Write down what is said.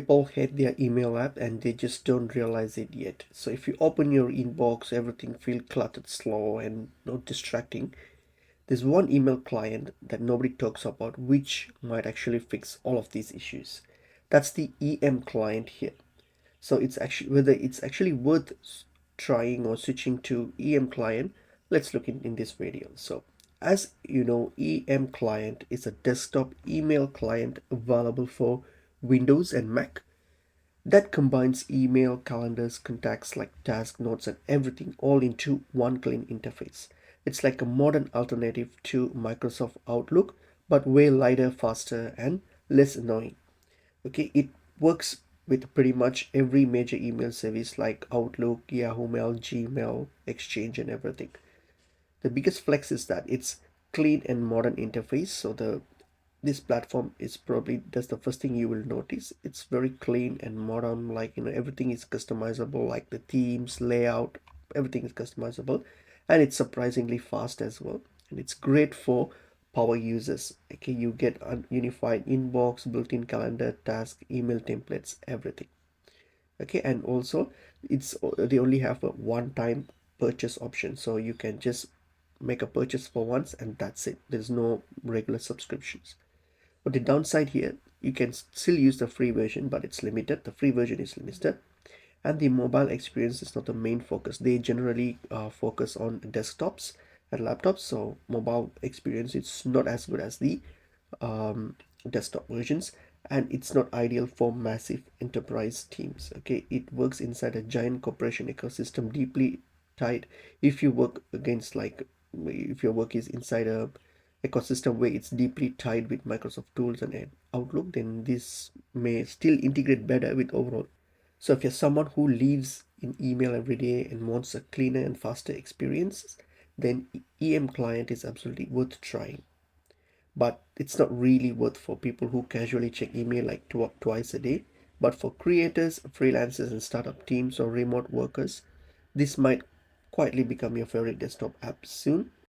People hate their email app and they just don't realize it yet. So if you open your inbox, everything feels cluttered, slow, and not distracting. There's one email client that nobody talks about, which might actually fix all of these issues. That's the EM client here. So it's actually whether it's actually worth trying or switching to EM client. Let's look in this video. So as you know, EM client is a desktop email client available for Windows and Mac that combines email, calendars, contacts like task notes and everything all into one clean interface. It's like a modern alternative to Microsoft Outlook, but way lighter, faster, and less annoying. Okay, it works with pretty much every major email service like Outlook, Yahoo Mail, Gmail, Exchange, and everything. The biggest flex is that it's clean and modern interface. So this platform is probably that's the first thing you will notice. It's very clean and modern, like everything is customizable, like the themes, layout, everything is customizable, and it's surprisingly fast as well. And it's great for power users. Okay, you get a unified inbox, built-in calendar, task, email templates, everything. Okay, and also they only have a one-time purchase option, so you can just make a purchase for once and that's it. There's no regular subscriptions. But the downside here, you can still use the free version, but it's limited. The free version is limited, and the mobile experience is not the main focus. They generally focus on desktops and laptops, so mobile experience is not as good as the um, desktop versions, and it's not ideal for massive enterprise teams. Okay, it works inside a giant corporation ecosystem, deeply tied. If you work against like if your work is inside a ecosystem where it's deeply tied with Microsoft tools and Outlook, then this may still integrate better with overall. So if you're someone who lives in email every day and wants a cleaner and faster experience, then EM client is absolutely worth trying. But it's not really worth for people who casually check email like twice a day. But for creators, freelancers, and startup teams or remote workers, this might quietly become your favorite desktop app soon.